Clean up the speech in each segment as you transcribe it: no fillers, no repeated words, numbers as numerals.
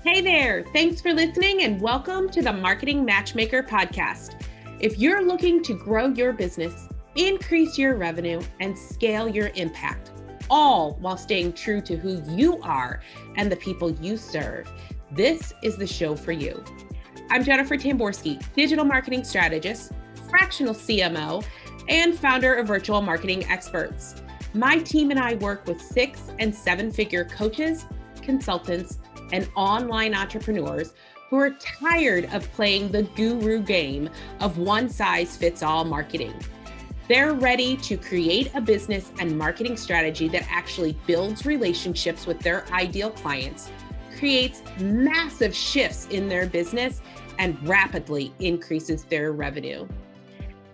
Hey there, thanks for listening and welcome to the Marketing Matchmaker podcast. If you're looking to grow your business, increase your revenue, and scale your impact, all while staying true to who you are and the people you serve, this is the show for you. I'm Jennifer Tamborski, digital marketing strategist, fractional CMO, and founder of Virtual Marketing Experts. My team and I work with 6- and 7-figure coaches, consultants, and online entrepreneurs who are tired of playing the guru game of one-size-fits-all marketing. They're ready to create a business and marketing strategy that actually builds relationships with their ideal clients, creates massive shifts in their business, and rapidly increases their revenue.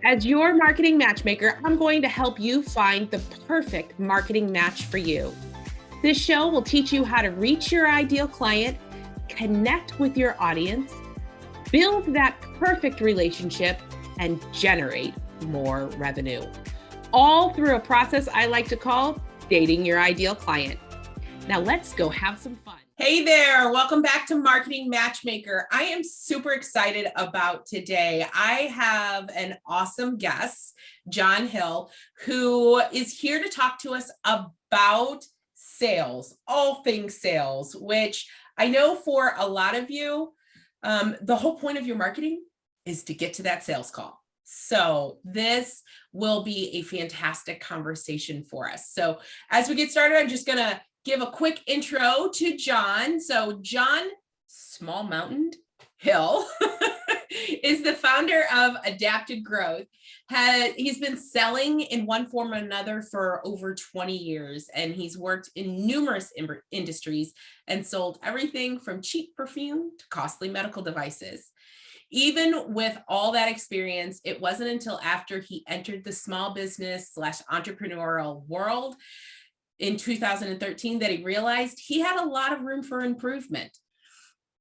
As your marketing matchmaker, I'm going to help you find the perfect marketing match for you. This show will teach you how to reach your ideal client, connect with your audience, build that perfect relationship, and generate more revenue. All through a process I like to call dating your ideal client. Now let's go have some fun. Hey there, welcome back to Marketing Matchmaker. I am super excited about today. I have an awesome guest, John Hill, who is here to talk to us about sales, all things sales, which I know for a lot of you, the whole point of your marketing is to get to that sales call. So this will be a fantastic conversation for us. So as we get started, I'm just going to give a quick intro to John. So John Small Mountain Hill is the founder of Adapted Growth. He's been selling in one form or another for over 20 years, and he's worked in numerous industries and sold everything from cheap perfume to costly medical devices. Even with all that experience, it wasn't until after he entered the small business / entrepreneurial world in 2013 that he realized he had a lot of room for improvement.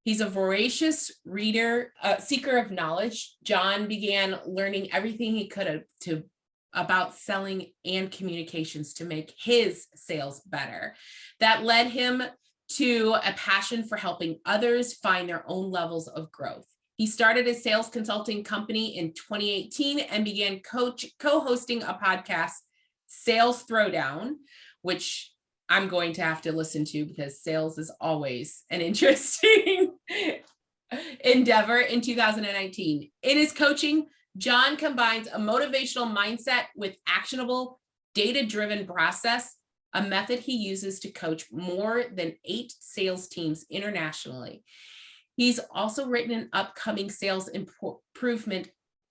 He's a voracious reader, seeker of knowledge. John began learning everything he could about selling and communications to make his sales better. That led him to a passion for helping others find their own levels of growth. He started a sales consulting company in 2018 and began co-hosting a podcast, Sales Throwdown, which I'm going to have to listen to because sales is always an interesting endeavor. In 2019. In his coaching, John combines a motivational mindset with actionable, data-driven process, a method he uses to coach more than 8 sales teams internationally. He's also written an upcoming sales improvement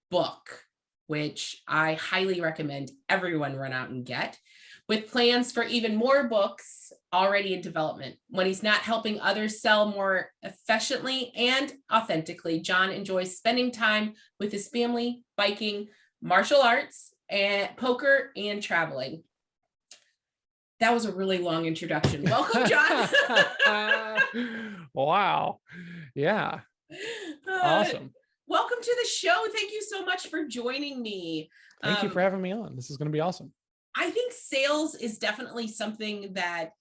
book, which I highly recommend everyone run out and get, with plans for even more books already in development. When he's not helping others sell more efficiently and authentically, John enjoys spending time with his family, biking, martial arts, and poker, and traveling. That was a really long introduction. Welcome, John. Wow. Yeah. Awesome. Welcome to the show. Thank you so much for joining me. Thank you for having me on. This is going to be awesome. I think sales is definitely something that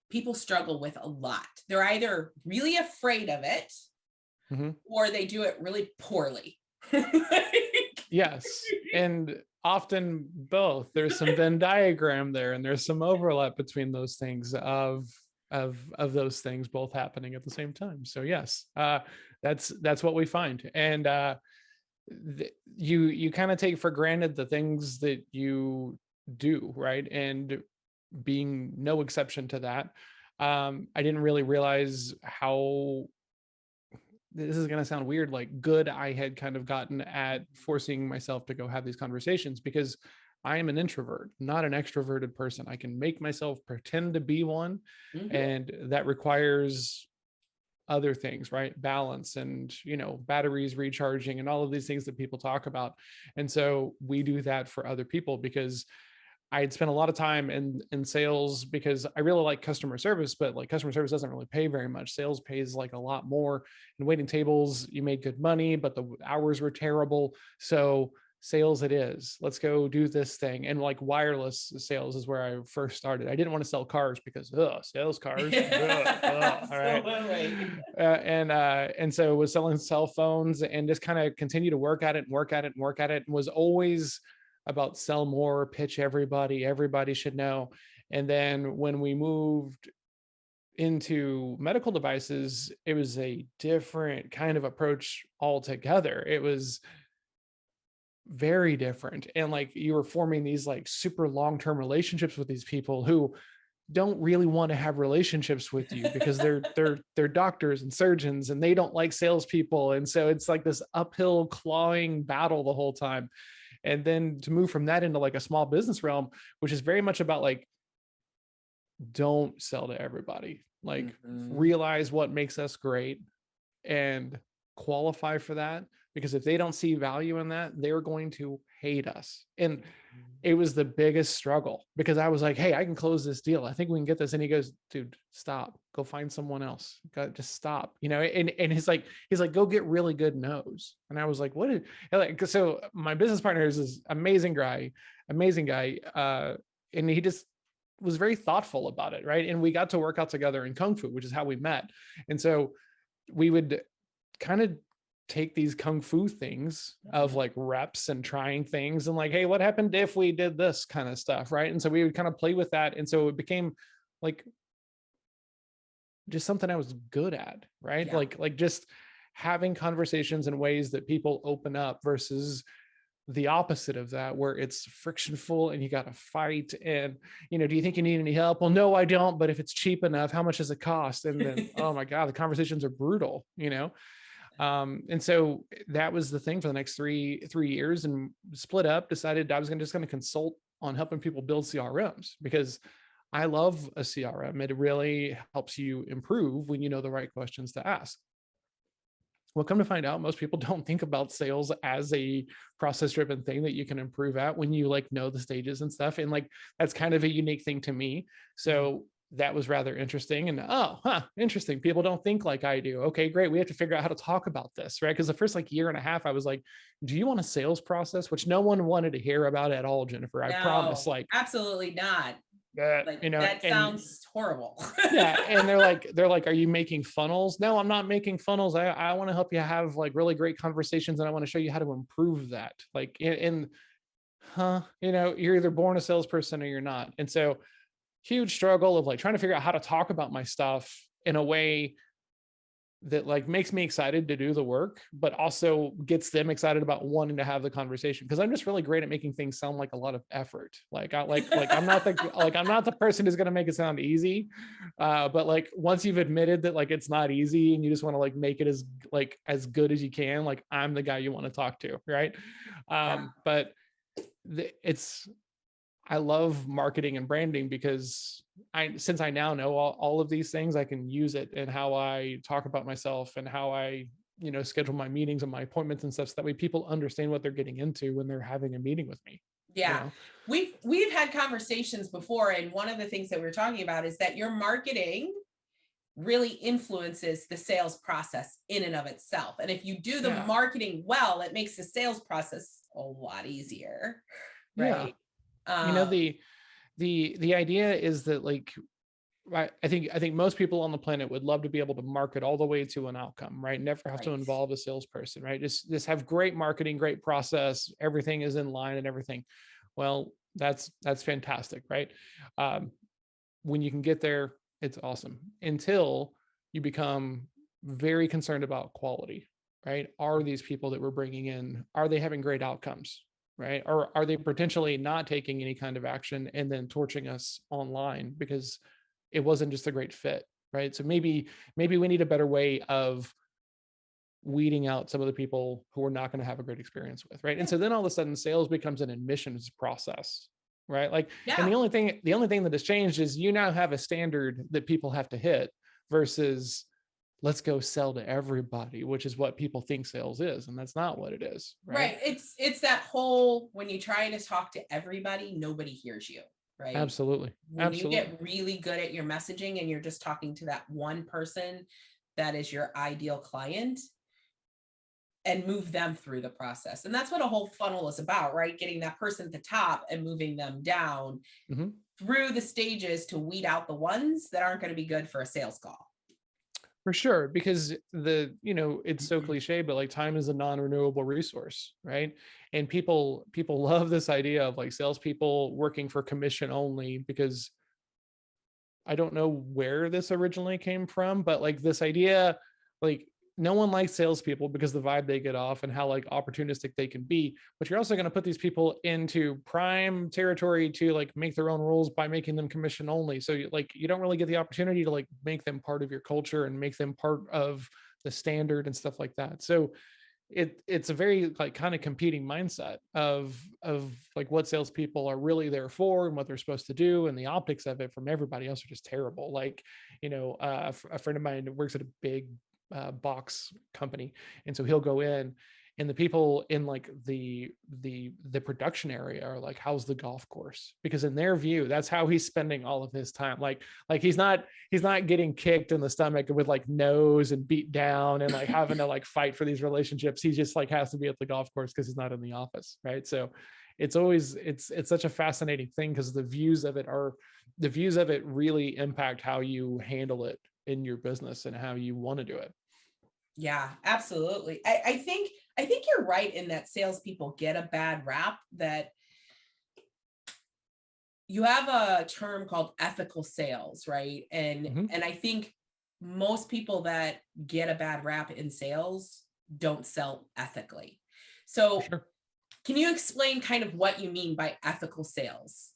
people struggle with a lot. They're either really afraid of it, or they do it really poorly. Yes. And often both. There's some Venn diagram there, and there's some overlap between those things of those things both happening at the same time. So yes, that's what we find. And you kind of take for granted the things that you do, right? And being no exception to that. I didn't really realize how, this is going to sound weird, like good I had kind of gotten at forcing myself to go have these conversations, because I am an introvert, not an extroverted person. I can make myself pretend to be one, and that requires other things, right? Balance and, batteries recharging and all of these things that people talk about. And so we do that for other people, because I had spent a lot of time in sales because I really like customer service, but like customer service doesn't really pay very much. Sales pays like a lot more. In waiting tables, you made good money, but the hours were terrible. So sales it is. Let's go do this thing. And like wireless sales is where I first started. I didn't want to sell cars because sales cars. All right. Absolutely. And so was selling cell phones and just kind of continue to work at it and was always about sell more, pitch everybody should know. And then when we moved into medical devices, it was a different kind of approach altogether. It was very different. And like you were forming these like super long-term relationships with these people who don't really want to have relationships with you because they're doctors and surgeons and they don't like salespeople. And so it's like this uphill clawing battle the whole time. And then to move from that into like a small business realm, which is very much about like, don't sell to everybody, like realize what makes us great and qualify for that, because if they don't see value in that, they're going to hate us. And it was the biggest struggle because I was like, hey, I can close this deal. I think we can get this. And he goes, dude, stop, go find someone else. Just stop, and he's like, go get really good no's. And I was like, what? So my business partner is this amazing guy. And he just was very thoughtful about it. Right. And we got to work out together in Kung Fu, which is how we met. And so we would kind of take these Kung Fu things of like reps and trying things and like, hey, what happened if we did this kind of stuff. Right. And so we would kind of play with that. And so it became like just something I was good at. Right. Yeah. Like just having conversations in ways that people open up versus the opposite of that, where it's frictionful and you got to fight. And, do you think you need any help? Well, no, I don't. But if it's cheap enough, how much does it cost? And then, oh my God, the conversations are brutal, And so that was the thing for the next three years, and split up, decided I was just going to consult on helping people build CRMs because I love a CRM. It really helps you improve when you know the right questions to ask. Well, come to find out, most people don't think about sales as a process-driven thing that you can improve at when you like know the stages and stuff. And like, that's kind of a unique thing to me. So that was rather interesting. And interesting. People don't think like I do. Okay, great. We have to figure out how to talk about this, right? Because the first like year and a half, I was like, do you want a sales process? Which no one wanted to hear about at all, Jennifer. I promise. Like, absolutely not. That sounds horrible. Yeah. And they're like, are you making funnels? No, I'm not making funnels. I want to help you have like really great conversations. And I want to show you how to improve that. Like, you're either born a salesperson or you're not. And so huge struggle of like trying to figure out how to talk about my stuff in a way that like makes me excited to do the work, but also gets them excited about wanting to have the conversation. Cause I'm just really great at making things sound like a lot of effort. Like I'm not the person who's going to make it sound easy. But like, once you've admitted that like, it's not easy and you just want to like make it as good as you can, like I'm the guy you want to talk to. Right. But I love marketing and branding because since I now know all of these things, I can use it in how I talk about myself and how I, schedule my meetings and my appointments and stuff. So that way people understand what they're getting into when they're having a meeting with me. Yeah. We've had conversations before. And one of the things that we're talking about is that your marketing really influences the sales process in and of itself. And if you do the marketing well, it makes the sales process a lot easier. Right. The idea is that like, I think most people on the planet would love to be able to market all the way to an outcome, right? Never have to involve a salesperson, right? Just have great marketing, great process. Everything is in line and everything. Well, that's fantastic, right? When you can get there, it's awesome until you become very concerned about quality, right? Are these people that we're bringing in, are they having great outcomes? Right? Or are they potentially not taking any kind of action and then torching us online because it wasn't just a great fit, right? So maybe we need a better way of weeding out some of the people who are not going to have a great experience with, right? And so then all of a sudden sales becomes an admissions process, right? Like, and the only thing that has changed is you now have a standard that people have to hit versus let's go sell to everybody, which is what people think sales is. And that's not what it is. Right. It's that whole, when you try to talk to everybody, nobody hears you. Right. Absolutely. When you get really good at your messaging and you're just talking to that one person that is your ideal client, and move them through the process. And that's what a whole funnel is about, right? Getting that person at the top and moving them down through the stages to weed out the ones that aren't going to be good for a sales call. For sure, because it's so cliche, but like time is a non-renewable resource, right? And people love this idea of like salespeople working for commission only, because I don't know where this originally came from, but like this idea, like no one likes salespeople because the vibe they get off and how like opportunistic they can be. But you're also going to put these people into prime territory to like make their own rules by making them commission only. So you don't really get the opportunity to like make them part of your culture and make them part of the standard and stuff like that. So it's a very like kind of competing mindset of like what salespeople are really there for and what they're supposed to do, and the optics of it from everybody else are just terrible. Like a friend of mine works at a big box company, and so he'll go in, and the people in like the production area are like, how's the golf course? Because in their view, that's how he's spending all of his time. Like he's not getting kicked in the stomach with like nose and beat down and like having to like fight for these relationships. He just like has to be at the golf course because he's not in the office, right? So it's always it's such a fascinating thing, because the views of it really impact how you handle it in your business and how you want to do it. Yeah, absolutely. I think you're right in that salespeople get a bad rap. That you have a term called ethical sales, right? And I think most people that get a bad rap in sales don't sell ethically. So can you explain kind of what you mean by ethical sales?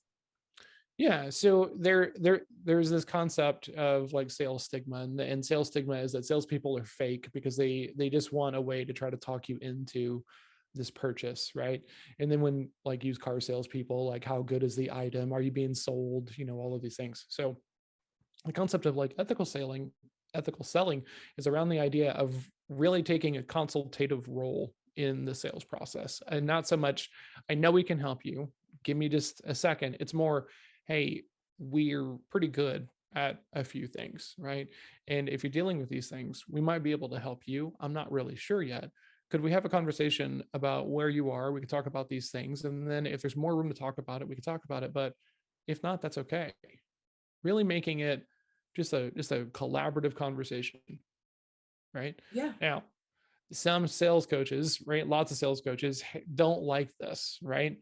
Yeah, so there's this concept of like sales stigma, and sales stigma is that salespeople are fake because they just want a way to try to talk you into this purchase, right? And then when like used car salespeople, like how good is the item? Are you being sold? All of these things. So the concept of like ethical selling is around the idea of really taking a consultative role in the sales process, and not so much, I know we can help you, give me just a second. It's more, hey, we're pretty good at a few things, right? And if you're dealing with these things, we might be able to help you. I'm not really sure yet. Could we have a conversation about where you are? We can talk about these things. And then if there's more room to talk about it, we can talk about it. But if not, that's okay. Really making it just a collaborative conversation, right? Yeah. Now, some sales coaches, right? Lots of sales coaches don't like this, right?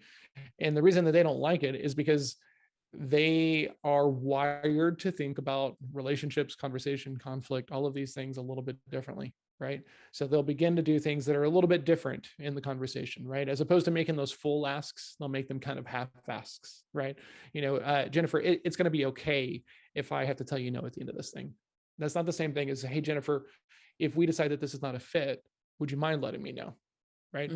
And the reason that they don't like it is because they are wired to think about relationships, conversation, conflict, all of these things a little bit differently, right? So they'll begin to do things that are a little bit different in the conversation, right? As opposed to making those full asks, they'll make them kind of half asks, right? Jennifer, it's going to be okay if I have to tell you no at the end of this thing. That's not the same thing as, hey, Jennifer, if we decide that this is not a fit, would you mind letting me know? Right?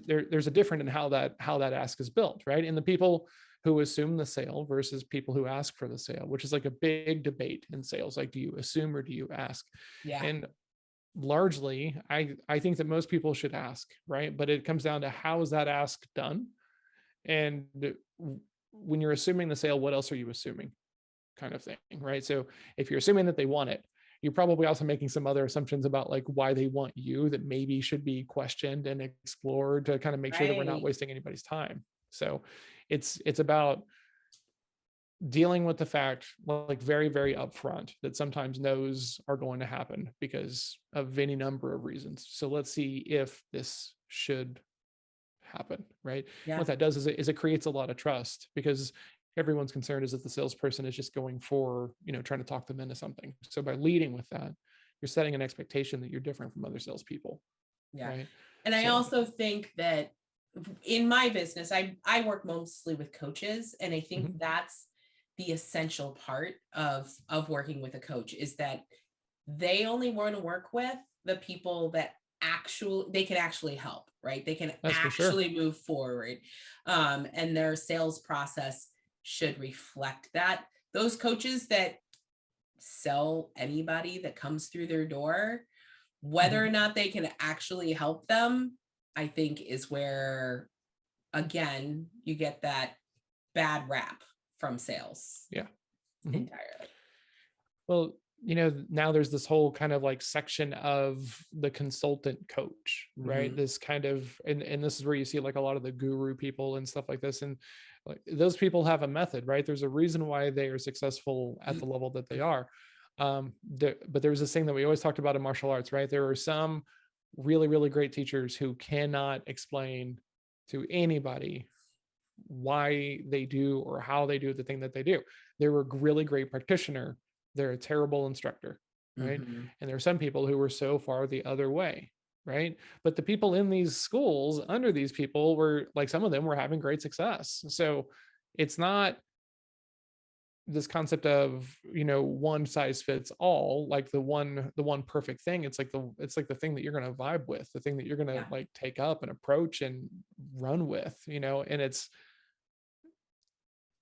There's a difference in how that ask is built, right? And the people who assume the sale versus people who ask for the sale, which is like a big debate in sales. Like, do you assume or do you ask? Yeah. And largely, I think that most people should ask, right? But it comes down to, how is that ask done? And when you're assuming the sale, what else are you assuming? Kind of thing, right? So if you're assuming that they want it, you're probably also making some other assumptions about like why they want you that maybe should be questioned and explored to kind of make sure that we're not wasting anybody's time. So it's about dealing with the fact, like very, very upfront, that sometimes no's are going to happen because of any number of reasons. So let's see if this should happen, right? Yeah. What that does is it creates a lot of trust, because everyone's concern is that the salesperson is just going for, trying to talk them into something. So by leading with that, you're setting an expectation that you're different from other salespeople. Yeah. Right? And I also think that in my business, I work mostly with coaches, and I think that's the essential part of working with a coach, is that they only want to work with the people that they can actually help, right? They can actually move forward. And their sales process should reflect that. Those coaches that sell anybody that comes through their door, whether or not they can actually help them, I think is where, again, you get that bad rap from sales. Yeah. Entirely. Well, now there's this whole kind of like section of the consultant coach, right? This kind of, and this is where you see like a lot of the guru people and stuff like this. And like those people have a method, right? There's a reason why they are successful at the level that they are. But there's this thing that we always talked about in martial arts, right? There are some really, really great teachers who cannot explain to anybody why they do or how they do the thing that they do. They're a really great practitioner. They're a terrible instructor, right? And there are some people who were so far the other way, right? But the people in these schools under these people were like, some of them were having great success. So it's not this concept of, one size fits all, like the one perfect thing. It's like the thing that you're going to vibe with, the thing that you're going to like take up and approach and run with, and it's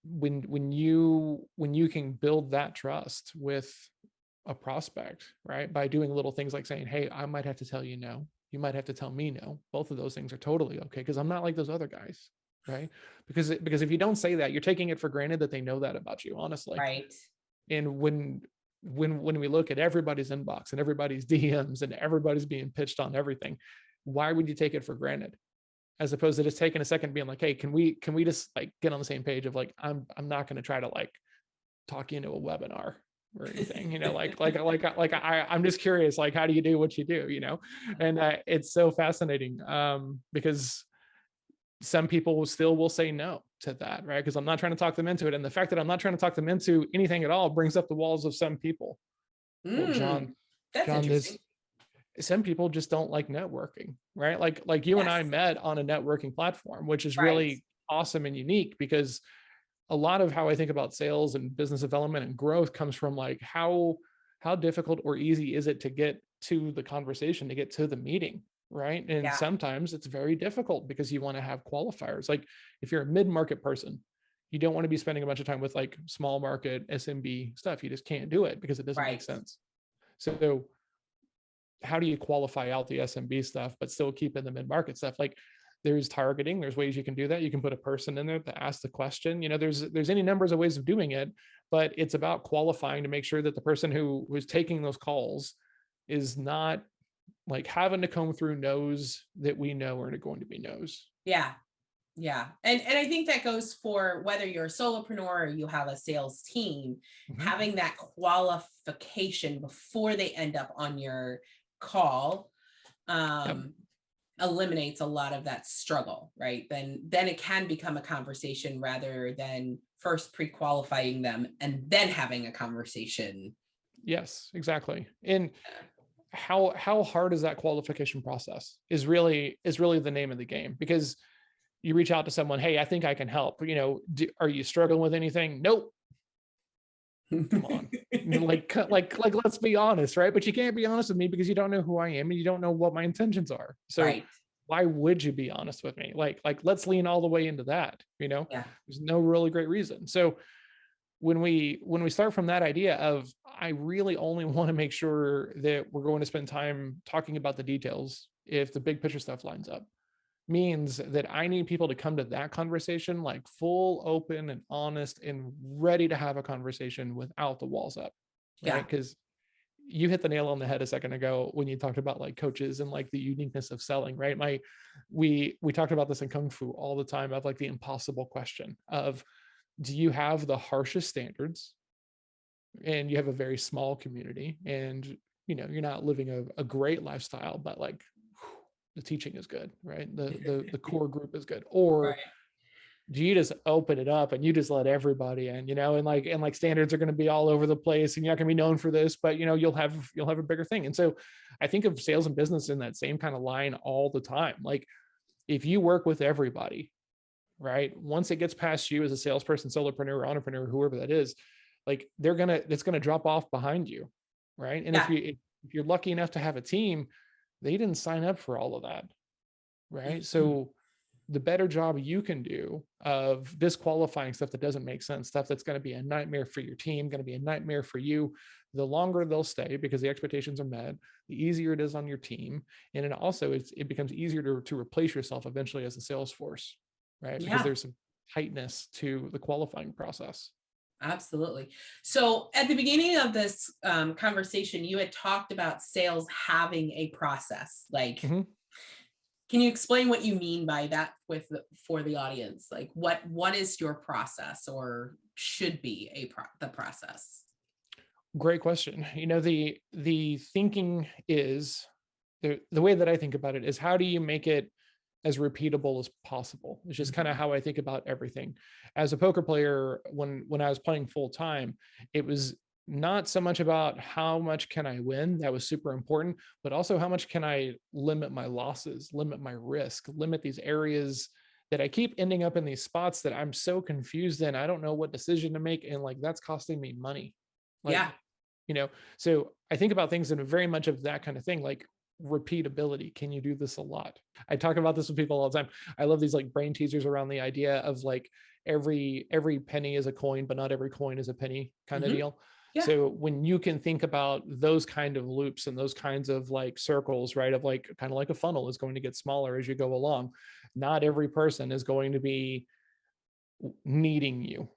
when you can build that trust with a prospect, right, by doing little things like saying, hey, I might have to tell you no, you might have to tell me no, both of those things are totally okay, because I'm not like those other guys, right? Because if you don't say that, you're taking it for granted that they know that about you, honestly. Right. And when we look at everybody's inbox and everybody's DMs and everybody's being pitched on everything, why would you take it for granted? As opposed to just taking a second being like, hey, can we just like get on the same page of like, I'm not going to try to like talk you into a webinar or anything, I'm just curious, like, how do you do what you do, and it's so fascinating because some people will say no to that, right? Because I'm not trying to talk them into it. And the fact that I'm not trying to talk them into anything at all brings up the walls of some people. Well, John, interesting. Some people just don't like networking, right? Like you and I met on a networking platform, which is really awesome and unique, because a lot of how I think about sales and business development and growth comes from like how difficult or easy is it to get to the conversation, to get to the meeting, right? And sometimes it's very difficult because you want to have qualifiers. Like if you're a mid-market person, you don't want to be spending a bunch of time with like small market SMB stuff. You just can't do it because it doesn't make sense. So how do you qualify out the SMB stuff, but still keep in the mid-market stuff? Like there's targeting, there's ways you can do that. You can put a person in there to ask the question, there's any numbers of ways of doing it, but it's about qualifying to make sure that the person who was taking those calls is not like having to comb through no's that we know are going to be no's. Yeah. And I think that goes for whether you're a solopreneur or you have a sales team, having that qualification before they end up on your call eliminates a lot of that struggle, right? Then it can become a conversation rather than first pre-qualifying them and then having a conversation. Yes, exactly. And how hard is that qualification process is really the name of the game, because you reach out to someone, hey, I think I can help. Are you struggling with anything? Nope. Come on. like, let's be honest, right? But you can't be honest with me because you don't know who I am and you don't know what my intentions are. So why would you be honest with me? Like, let's lean all the way into that, There's no really great reason. So when we start from that idea of, I really only want to make sure that we're going to spend time talking about the details if the big picture stuff lines up, means that I need people to come to that conversation like full, open and honest and ready to have a conversation without the walls up, right? Because you hit the nail on the head a second ago when you talked about like coaches and like the uniqueness of selling, right? We talked about this in Kung Fu all the time, of like the impossible question of, do you have the harshest standards and you have a very small community and you're not living a great lifestyle, but like the teaching is good, right? The core group is good. Or do you just open it up and you just let everybody in, and like standards are going to be all over the place and you're not going to be known for this, but you'll have a bigger thing. And so I think of sales and business in that same kind of line all the time. Like if you work with everybody, right, once it gets past you as a salesperson, solopreneur, entrepreneur, whoever that is, like it's going to drop off behind you, right? And if you're lucky enough to have a team, they didn't sign up for all of that, right? So the better job you can do of disqualifying stuff that doesn't make sense, stuff that's going to be a nightmare for your team, going to be a nightmare for you, the longer they'll stay because the expectations are met, the easier it is on your team. And it also, it becomes easier to replace yourself eventually as a sales force, right? Because there's some tightness to the qualifying process. Absolutely. So at the beginning of this conversation, you had talked about sales having a process. Like, Mhm. can you explain what you mean by that for the audience? Like, what is your process, or should be the process? Great question. The thinking is the way that I think about it is, how do you make it as repeatable as possible? It's just kind of Mhm. how I think about everything. As a poker player, when I was playing full time, it was not so much about how much can I win, that was super important, but also how much can I limit my losses, limit my risk, limit these areas that I keep ending up in these spots that I'm so confused in. I don't know what decision to make, and like that's costing me money. Like, Yeah. you know, so I think about things in a very much of that kind of thing, like repeatability. Can you do this a lot? I talk about this with people all the time. I love these like brain teasers around the idea of like every penny is a coin, but not every coin is a penny kind of Hmm. deal. Yeah. So when you can think about those kind of loops and those kinds of like circles, right, of like kind of like a funnel is going to get smaller as you go along. Not every person is going to be needing you.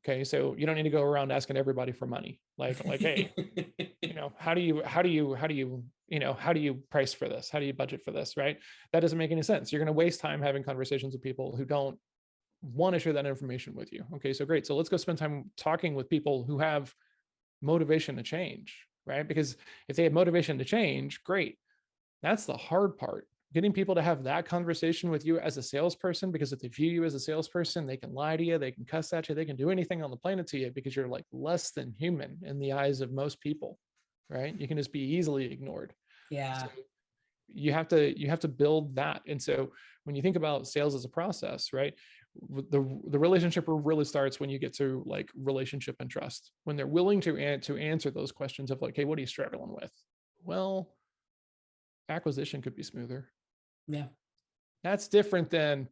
Okay, so you don't need to go around asking everybody for money. Like, hey, how do you price for this? How do you budget for this? Right? That doesn't make any sense. You're going to waste time having conversations with people who don't want to share that information with you. Okay, so great. So let's go spend time talking with people who have motivation to change, right? Because if they have motivation to change, great. That's the hard part. Getting people to have that conversation with you as a salesperson, because if they view you as a salesperson, they can lie to you, they can cuss at you, they can do anything on the planet to you because you're like less than human in the eyes of most people, right? You can just be easily ignored. Yeah. So you have to build that. And so when you think about sales as a process, right? The relationship really starts when you get to like relationship and trust. When they're willing to answer those questions of like, hey, what are you struggling with? Well, acquisition could be smoother. Yeah. That's different than,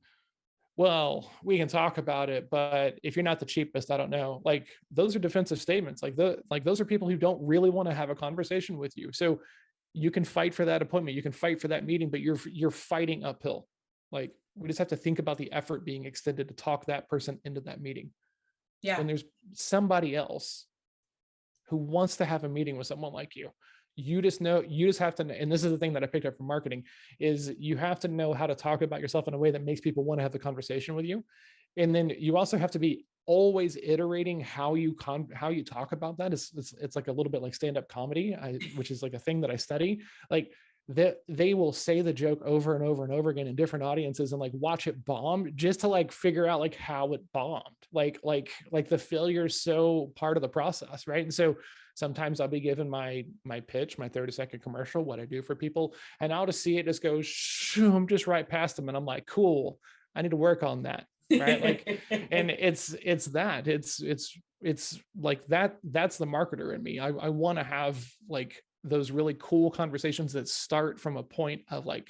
well, we can talk about it, but if you're not the cheapest, I don't know. Like those are defensive statements. Like those are people who don't really want to have a conversation with you. So you can fight for that appointment, you can fight for that meeting, but you're fighting uphill. Like we just have to think about the effort being extended to talk that person into that meeting. Yeah. When there's somebody else who wants to have a meeting with someone like you just have to know, and this is the thing that I picked up from marketing, is you have to know how to talk about yourself in a way that makes people want to have the conversation with you. And then you also have to be always iterating how you talk about that. It's like a little bit like stand-up comedy, which is like a thing that I study. Like that they will say the joke over and over and over again in different audiences and like watch it bomb just to like figure out like how it bombed. Like the failure is so part of the process, right? And so sometimes I'll be given my pitch, my 30-second commercial, what I do for people, and I'll just see it just go shoom, just right past them, and I'm like, cool, I need to work on that, right? Like, and it's like that's the marketer in me. I want to have like those really cool conversations that start from a point of like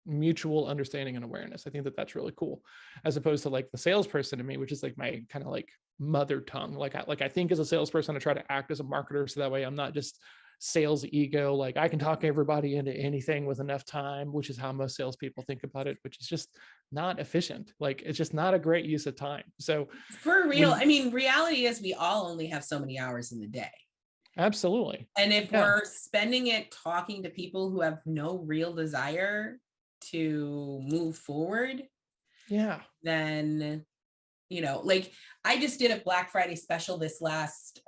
mutual understanding and awareness. I think that that's really cool, as opposed to like the salesperson in me, which is like my kind of like mother tongue. Like I think as a salesperson, I try to act as a marketer, so that way I'm not just sales ego. Like I can talk everybody into anything with enough time, which is how most salespeople think about it, which is just not efficient. Like it's just not a great use of time. So For real. when I mean, reality is we all only have so many hours in the day. absolutely, And if yeah, we're spending it talking to people who have no real desire to move forward, yeah, then, like I just did a Black Friday special this last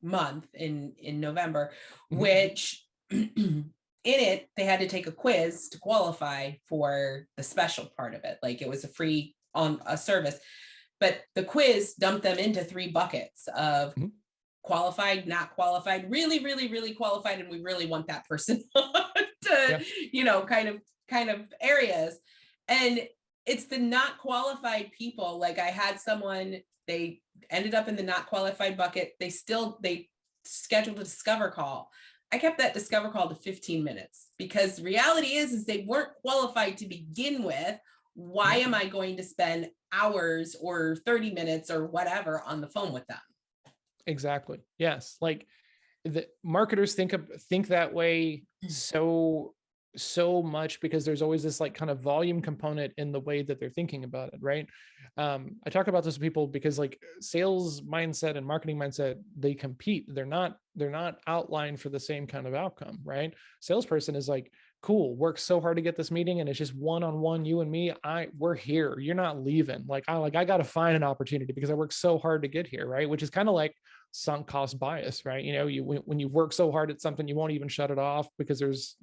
month in November, mhm, which in it they had to take a quiz to qualify for the special part of it. Like it was a free on a service, but the quiz dumped them into three buckets of mhm, qualified, not qualified, really, really, really qualified, and we really want that person yeah, to, kind of areas. And it's the not qualified people. Like I had someone, they ended up in the not qualified bucket. They scheduled a discover call. I kept that discover call to 15 minutes because the reality is they weren't qualified to begin with. Why yeah. am I going to spend hours or 30 minutes or whatever on the phone with them? Exactly. Yes. Like the marketers think that way so so much because there's always this like kind of volume component in the way that they're thinking about it, right? I talk about this with people because like sales mindset and marketing mindset, they compete. They're not outlined for the same kind of outcome, right? Salesperson is like, cool, work so hard to get this meeting, and it's just one-on-one, you and me. We're here. You're not leaving. I got to find an opportunity because I worked so hard to get here, right? Which is kind of like sunk cost bias, right? When you work so hard at something, you won't even shut it off because there's,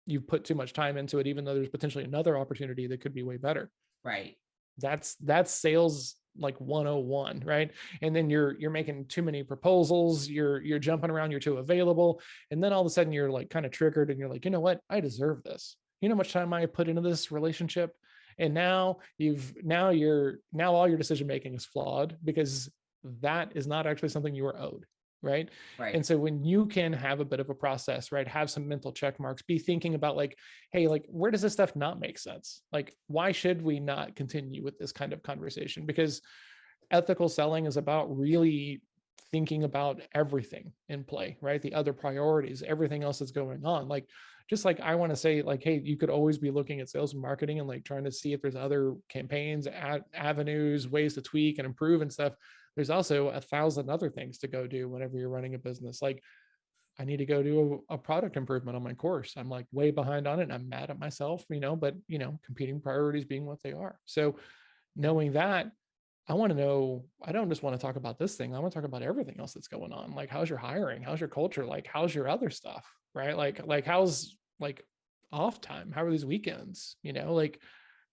you've put too much time into it, even though there's potentially another opportunity that could be way better. Right. That's sales like 101, right? And then you're making too many proposals, you're jumping around, you're too available. And then all of a sudden you're like kind of triggered and you're like, you know what? I deserve this. You know how much time I put into this relationship? And now all your decision making is flawed because that is not actually something you are owed. Right. And so when you can have a bit of a process, right, have some mental check marks, be thinking about like, hey, like, where does this stuff not make sense? Like, why should we not continue with this kind of conversation? Because ethical selling is about really thinking about everything in play, right? The other priorities, everything else that's going on. Like, just like I want to say, like, hey, you could always be looking at sales and marketing and like trying to see if there's other campaigns, avenues, ways to tweak and improve and stuff. There's also 1,000 other things to go do whenever you're running a business. Like, I need to go do a product improvement on my course. I'm like way behind on it and I'm mad at myself, but competing priorities being what they are. So knowing that, I want to know, I don't just want to talk about this thing. I want to talk about everything else that's going on. Like, how's your hiring? How's your culture? Like, how's your other stuff? Right. Like how's like off time? How are these weekends? Like,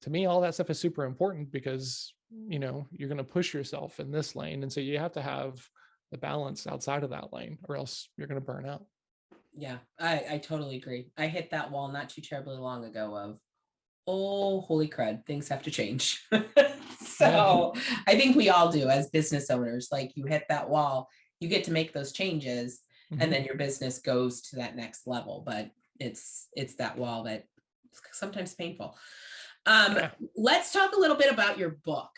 to me, all that stuff is super important because, you're going to push yourself in this lane. And so you have to have the balance outside of that lane or else you're going to burn out. Yeah, I totally agree. I hit that wall not too terribly long ago of, oh, holy crud, things have to change. So yeah. I think we all do as business owners. Like, you hit that wall, you get to make those changes, and then your business goes to that next level. But it's that wall that is sometimes painful. Let's talk a little bit about your book.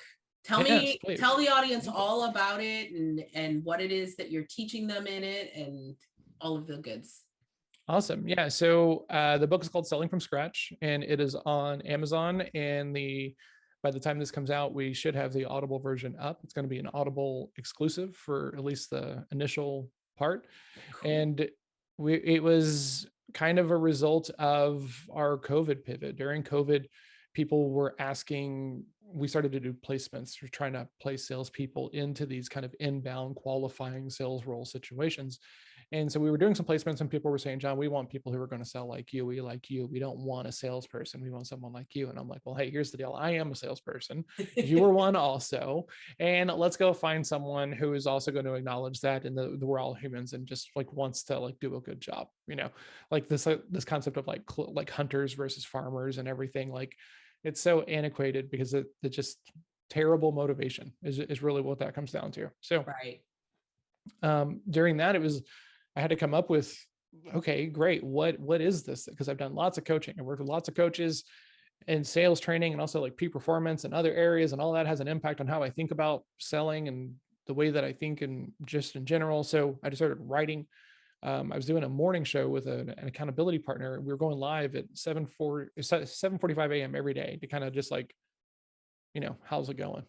Tell the audience all about it and what it is that you're teaching them in it and all of the goods. Awesome. Yeah. So the book is called Selling from Scratch, and it is on Amazon. And by the time this comes out, we should have the Audible version up. It's going to be an Audible exclusive for at least the initial part. Cool. And it was kind of a result of our COVID pivot. During COVID, people were asking, we started to do placements. We're trying to place salespeople into these kind of inbound qualifying sales role situations. And so we were doing some placements and people were saying, John, we want people who are going to sell like you. We like you. We don't want a salesperson. We want someone like you. And I'm like, well, hey, here's the deal. I am a salesperson. You were one also. And let's go find someone who is also going to acknowledge that. And we're all humans and just like wants to like do a good job, like this concept of like hunters versus farmers and everything. Like, it's so antiquated because it just terrible motivation is really what that comes down to. So during that, I had to come up with, okay, great. What is this? Because I've done lots of coaching. I worked with lots of coaches and sales training and also like peak performance and other areas. And all that has an impact on how I think about selling and the way that I think and just in general. So I just started writing. I was doing a morning show with an accountability partner. We were going live at 7:45 a.m. every day to kind of just like, how's it going?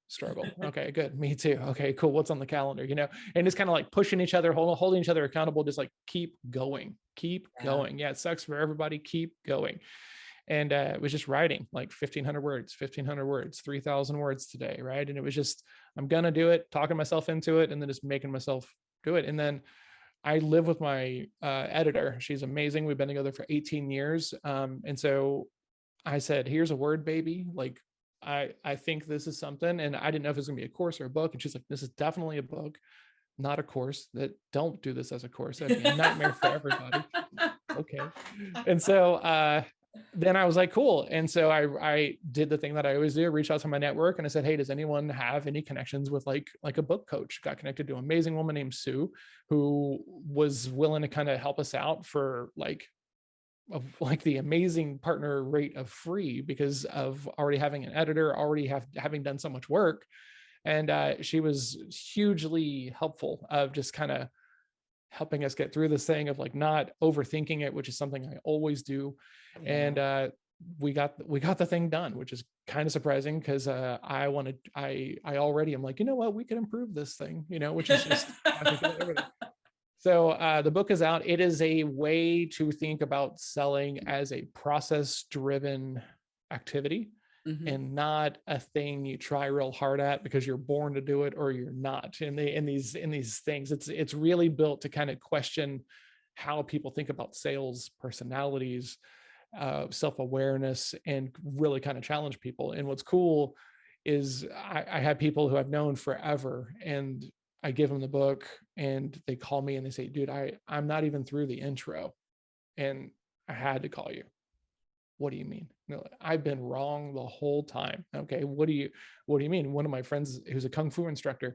Struggle. Okay, good. Me too. Okay, cool. What's on the calendar? And just kind of like pushing each other, holding each other accountable, just like keep going. Yeah, it sucks for everybody. Keep going. And it was just writing like 1,500 words, 3,000 words today. Right. And it was just, I'm going to do it, talking myself into it, and then just making myself do it. And then I live with my editor. She's amazing. We've been together for 18 years. And so I said, here's a word, baby. Like, I think this is something. And I didn't know if it was gonna be a course or a book. And she's like, this is definitely a book, not a course. That don't do this as a course. That'd be a nightmare for everybody. Okay. And so then I was like, cool. And so I did the thing that I always do, reach out to my network. And I said, hey, does anyone have any connections with like a book coach? Got connected to an amazing woman named Sue, who was willing to kind of help us out for of the amazing partner rate of free because of already having an editor, having done so much work. And she was hugely helpful of just kind of helping us get through this thing of like not overthinking it, which is something I always do. Yeah. And we got the thing done, which is kind of surprising because I already am like, you know what, we could improve this thing, which is just everything. So the book is out. It is a way to think about selling as a process-driven activity and not a thing you try real hard at because you're born to do it or you're not. And in these things, it's really built to kind of question how people think about sales, personalities, self-awareness, and really kind of challenge people. And what's cool is I have people who I've known forever, and I give them the book and they call me and they say, dude, I'm not even through the intro and I had to call you. What do you mean? No, I've been wrong the whole time. Okay. What do you mean? One of my friends who's a Kung Fu instructor,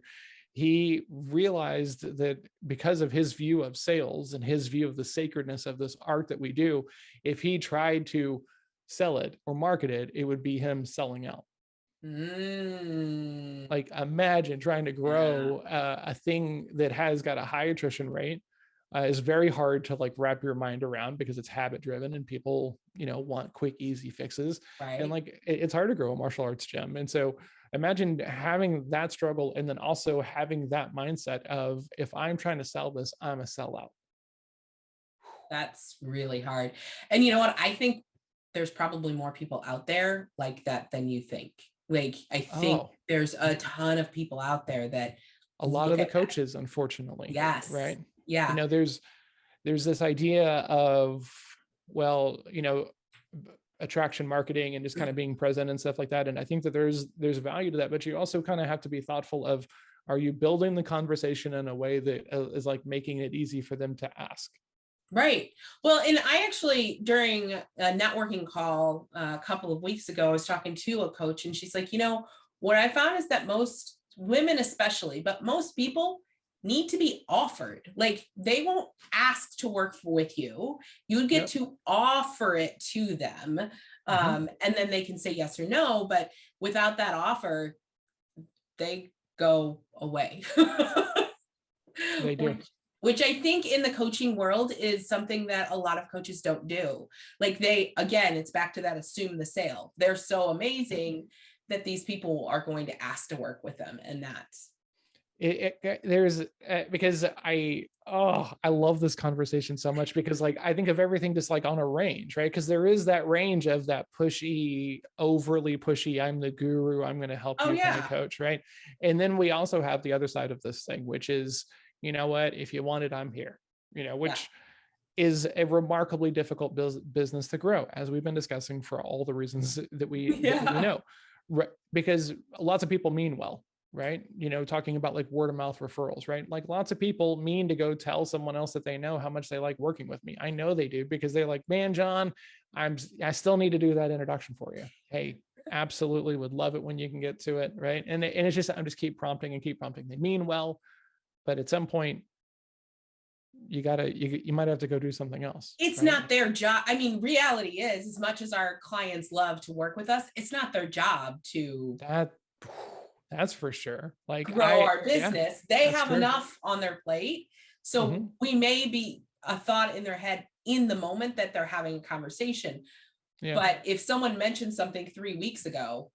he realized that because of his view of sales and his view of the sacredness of this art that we do, if he tried to sell it or market it, it would be him selling out. Like imagine trying to grow a thing that has got a high attrition rate. Is very hard to like wrap your mind around because it's habit driven and people want quick easy fixes, right? And like it's hard to grow a martial arts gym. And so imagine having that struggle and then also having that mindset of, if I'm trying to sell this, I'm a sellout. That's really hard. And you know what, I think there's probably more people out there like that than you think. Like I think there's a ton of people out there that a lot of the coaches, unfortunately. Yes. Right. Yeah. There's this idea of, well, attraction marketing and just kind of being present and stuff like that. And I think that there's value to that, but you also kind of have to be thoughtful of, are you building the conversation in a way that is like making it easy for them to ask? Right. Well, and I actually, during a networking call a couple of weeks ago, I was talking to a coach and she's like, what I found is that most women especially, but most people need to be offered. Like they won't ask to work with you. You get to offer it to them. And then they can say yes or no, but without that offer, they go away. They do. Which I think in the coaching world is something that a lot of coaches don't do. Like it's back to that assume the sale. They're so amazing that these people are going to ask to work with them. And that's because I love this conversation so much because like I think of everything just like on a range, right? Because there is that range of that pushy, overly pushy, I'm the guru, I'm going to help you kind of coach, right? And then we also have the other side of this thing, which is, you know what, if you want it, I'm here, which is a remarkably difficult business to grow, as we've been discussing for all the reasons that we know, right? Because lots of people mean well, right? Talking about like word of mouth referrals, right? Like lots of people mean to go tell someone else that they know how much they like working with me. I know they do because they're like, man, John, I still need to do that introduction for you. Hey, absolutely would love it when you can get to it, right? And it's just, I'm just keep prompting. They mean well, but at some point you might have to go do something else. It's not their job. I mean, reality is, as much as our clients love to work with us, it's not their job to that's for sure. Like grow our business. They have enough on their plate. So we may be a thought in their head in the moment that they're having a conversation. Yeah. But if someone mentioned something 3 weeks ago,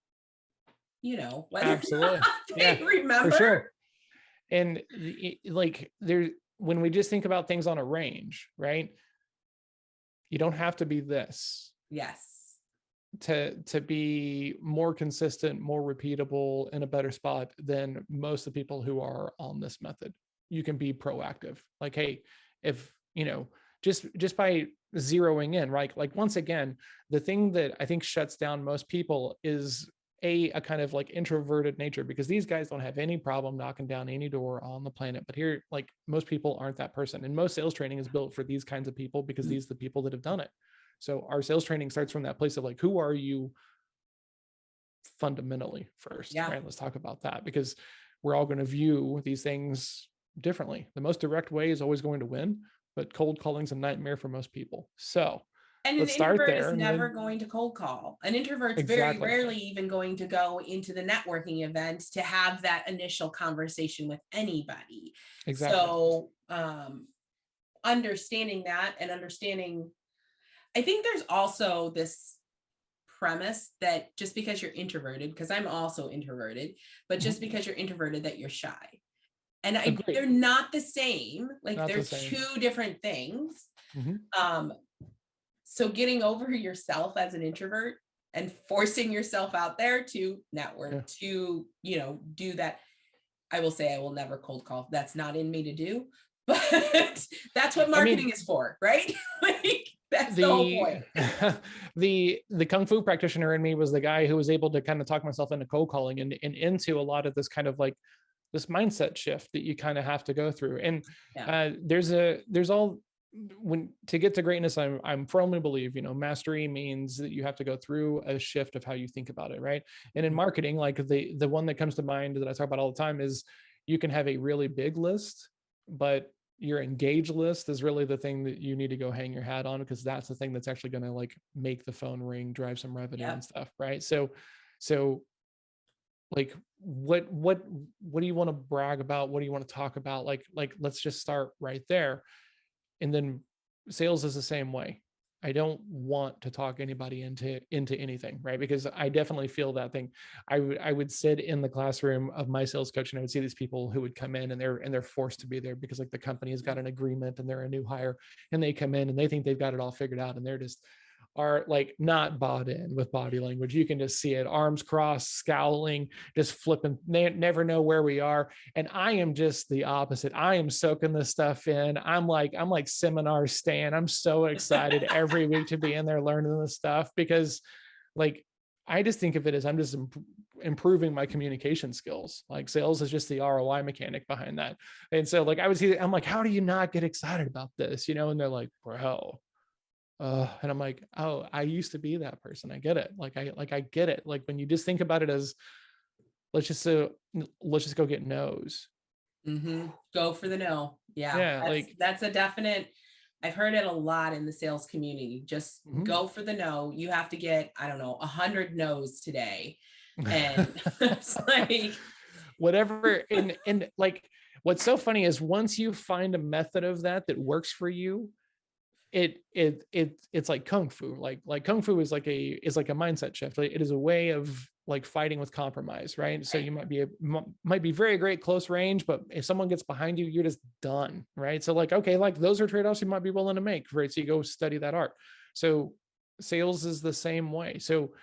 whether absolutely they remember. For sure. And like when we just think about things on a range, right? You don't have to be this. Yes. To be more consistent, more repeatable, in a better spot than most of the people who are on this method. You can be proactive. Like, hey, if, just by zeroing in, right? Like once again, the thing that I think shuts down most people is a kind of like introverted nature, because these guys don't have any problem knocking down any door on the planet. But here, like most people aren't that person. And most sales training is built for these kinds of people because these are the people that have done it. So our sales training starts from that place of like, who are you fundamentally first, right? Let's talk about that, because we're all going to view these things differently. The most direct way is always going to win, but cold calling is a nightmare for most people. So and an introvert is never going to cold call. An introvert's very rarely even going to go into the networking event to have that initial conversation with anybody. Exactly. So understanding that and understanding, I think there's also this premise that just because you're introverted, because I'm also introverted, but just because you're introverted that you're shy. And they're not the same. Like Not they're the same. two different things. Mm-hmm. So getting over yourself as an introvert and forcing yourself out there to network, to, you know, do that. I will say I will never cold call. That's not in me to do, but that's what marketing is for, right? Like that's the whole point. The Kung Fu practitioner in me was the guy who was able to kind of talk myself into cold calling and into a lot of this kind of like this mindset shift that you kind of have to go through. And there's all, when to get to greatness, I'm firmly believe, you know, mastery means that you have to go through a shift of how you think about it, right? And in marketing, like the one that comes to mind that I talk about all the time is you can have a really big list, but your engage list is really the thing that you need to go hang your hat on, because that's the thing that's actually going to like make the phone ring, drive some revenue and stuff, right? So like what do you want to brag about? What do you want to talk about? Like let's just start right there. And then sales is the same way. I don't want to talk anybody into anything, right? Because I definitely feel that thing. I would sit in the classroom of my sales coach and I would see these people who would come in and they're forced to be there because like the company has got an agreement and they're a new hire, and they come in and they think they've got it all figured out, and they're just are like not bought in with body language. You can just see it, arms crossed, scowling, just flipping, never know where we are. And I am just the opposite. I am soaking this stuff in. I'm like seminar Stan. I'm so excited every week to be in there learning this stuff, because like, I just think of it as I'm just improving my communication skills. Like sales is just the ROI mechanic behind that. And so like, I'm like, how do you not get excited about this? You know? And they're like, bro, and I'm like, oh, I used to be that person. I get it. I get it. Like when you just think about it as, let's just go get no's. Go for the no. Yeah. That's a definite, I've heard it a lot in the sales community. Just go for the no. You have to get, I don't know, 100 no's today. And it's like whatever. And like, what's so funny is once you find a method of that works for you, it's like Kung Fu. Like Kung Fu is like a mindset shift. Like, it is a way of like fighting with compromise, right? So you might be very great close range, but if someone gets behind you, you're just done, right? So like, okay, like those are trade-offs you might be willing to make, right? So you go study that art. So sales is the same way. So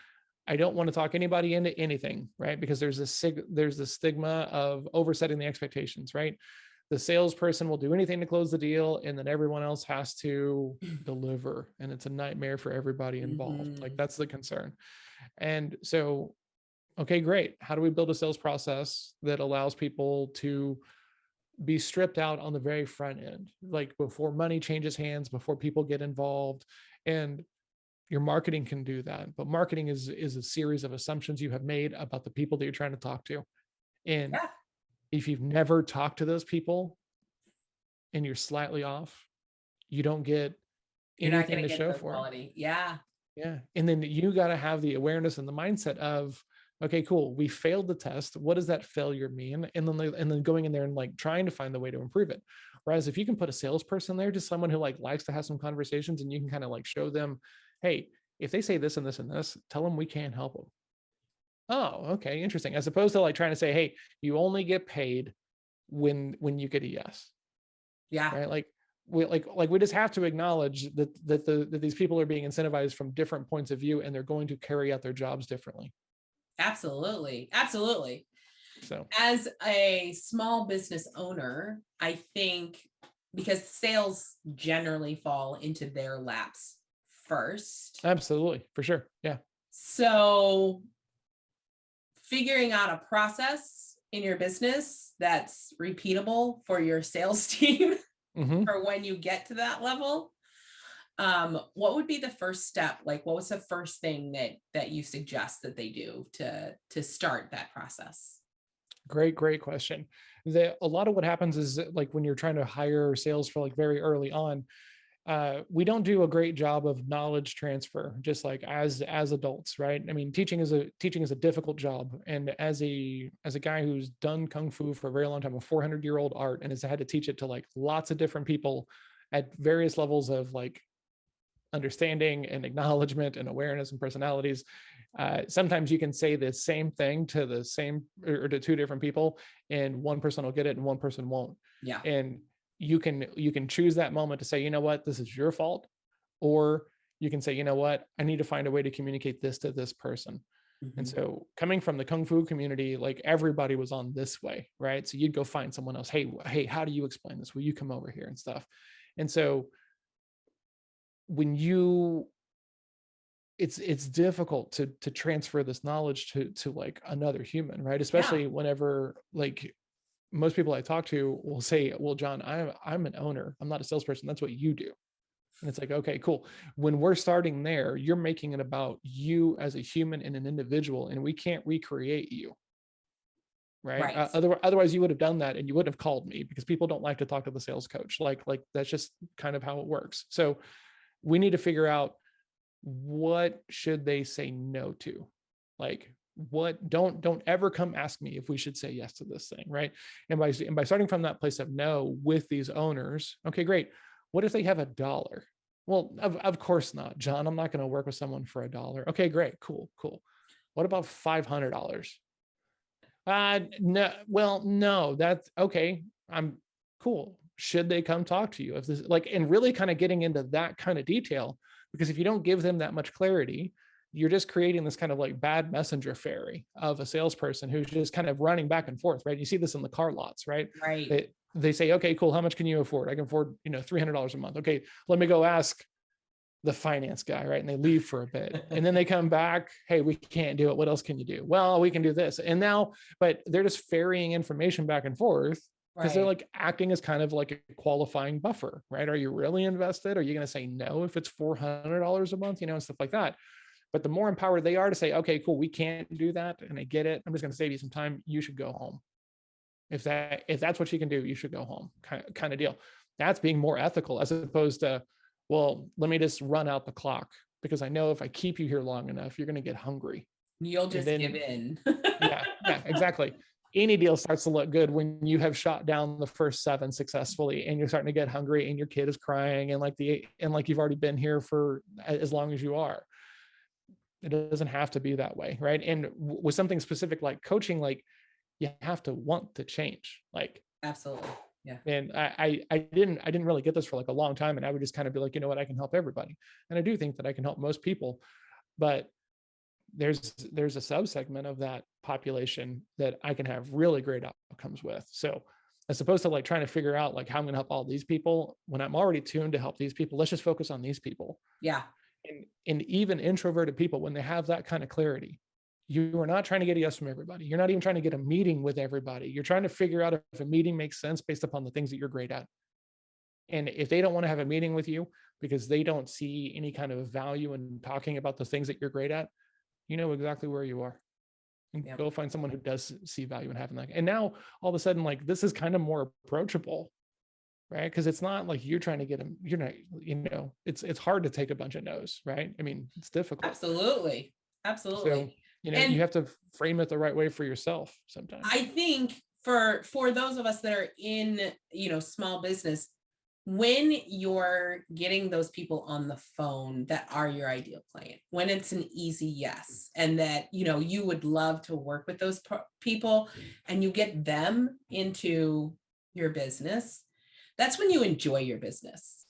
I don't want to talk anybody into anything, right? Because there's the stigma of oversetting the expectations, right? The salesperson will do anything to close the deal, and then everyone else has to deliver. And it's a nightmare for everybody involved. Like that's the concern. And so, okay, great. How do we build a sales process that allows people to be stripped out on the very front end, like before money changes hands, before people get involved? And your marketing can do that. But marketing is a series of assumptions you have made about the people that you're trying to talk to. And if you've never talked to those people and you're slightly off, you don't get anything to show for it. Yeah. And then you got to have the awareness and the mindset of, okay, cool, we failed the test. What does that failure mean? And then going in there and like trying to find the way to improve it. Whereas if you can put a salesperson there, just someone who like likes to have some conversations, and you can kind of like show them, hey, if they say this and this and this, tell them we can't help them. Oh, okay, interesting. As opposed to like trying to say, hey, you only get paid when you get a yes. Yeah. Right. Like we just have to acknowledge that these people are being incentivized from different points of view, and they're going to carry out their jobs differently. Absolutely. So as a small business owner, I think because sales generally fall into their laps first. Absolutely. For sure. Yeah. So figuring out a process in your business that's repeatable for your sales team for when you get to that level, what would be the first step? Like, what was the first thing that you suggest that they do to start that process? Great question. A lot of what happens is like when you're trying to hire sales for like very early on, we don't do a great job of knowledge transfer, just like as adults, right? I mean, teaching is a difficult job. And as a guy who's done Kung Fu for a very long time, a 400-year-old art, and has had to teach it to like lots of different people, at various levels of like understanding and acknowledgement and awareness and personalities. Sometimes you can say the same thing to the same or to two different people, and one person will get it and one person won't. Yeah. And you can choose that moment to say, you know what, this is your fault. Or you can say, you know what, I need to find a way to communicate this to this person. And so coming from the Kung Fu community, like everybody was on this way, right? So you'd go find someone else. Hey, how do you explain this? Will you come over here and stuff? And so when it's difficult to transfer this knowledge to like another human, right? Especially whenever like most people I talk to will say, well, John, I'm an owner. I'm not a salesperson. That's what you do. And it's like, okay, cool. When we're starting there, you're making it about you as a human and an individual, and we can't recreate you. Right. Otherwise you would have done that and you wouldn't have called me, because people don't like to talk to the sales coach. Like that's just kind of how it works. So we need to figure out, what should they say no to? Like, what don't ever come ask me if we should say yes to this thing, right? And by starting from that place of no with these owners, okay, great. What if they have $1? Well, of course not, John. I'm not going to work with someone for $1. Okay, great, cool. What about $500? No, well, no, that's okay. I'm cool. Should they come talk to you? If this like, and really kind of getting into that kind of detail, because if you don't give them that much clarity, you're just creating this kind of like bad messenger fairy of a salesperson who's just kind of running back and forth, right? You see this in the car lots, right? Right. They say, okay, cool. How much can you afford? I can afford, $300 a month. Okay, let me go ask the finance guy, right? And they leave for a bit, and then they come back. Hey, we can't do it. What else can you do? Well, we can do this. And now, but they're just ferrying information back and forth, because they're like acting as kind of like a qualifying buffer, right? Are you really invested? Are you going to say no if it's $400 a month, and stuff like that? But the more empowered they are to say, okay, cool, we can't do that, and I get it, I'm just going to save you some time, you should go home. If that's what you can do, you should go home, kind of deal. That's being more ethical, as opposed to, well, let me just run out the clock, because I know if I keep you here long enough, you're going to get hungry. You'll just give in. yeah, exactly. Any deal starts to look good when you have shot down the first 7 successfully, and you're starting to get hungry, and your kid is crying, and like you've already been here for as long as you are. It doesn't have to be that way, right? And with something specific like coaching, like you have to want to change. Like absolutely. Yeah. And I didn't really get this for like a long time, and I would just kind of be like, you know what, I can help everybody, and I do think that I can help most people, but there's a subsegment of that population that I can have really great outcomes with. So as opposed to like trying to figure out like how I'm going to help all these people, when I'm already tuned to help these people, let's just focus on these people. Yeah. And even introverted people, when they have that kind of clarity, you are not trying to get a yes from everybody. You're not even trying to get a meeting with everybody. You're trying to figure out if a meeting makes sense based upon the things that you're great at. And if they don't want to have a meeting with you because they don't see any kind of value in talking about the things that you're great at, you know exactly where you are. And go find someone who does see value in having that. And now all of a sudden, like, this is kind of more approachable, right? Because it's not like you're trying to get them, you're not, it's hard to take a bunch of no's, right? I mean, it's difficult. Absolutely. So, you have to frame it the right way for yourself sometimes. I think for those of us that are in, small business, when you're getting those people on the phone that are your ideal client, when it's an easy yes, and that, you would love to work with those people and you get them into your business, that's when you enjoy your business.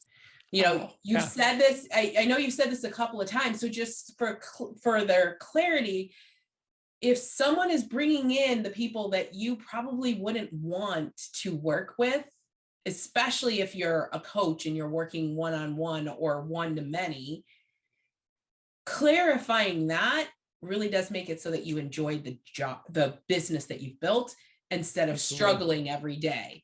You've said this, I know you've said this a couple of times. So just for their clarity, if someone is bringing in the people that you probably wouldn't want to work with, especially if you're a coach and you're working one-on-one or one-to-many, clarifying that really does make it so that you enjoy the job, the business that you've built, instead of struggling every day.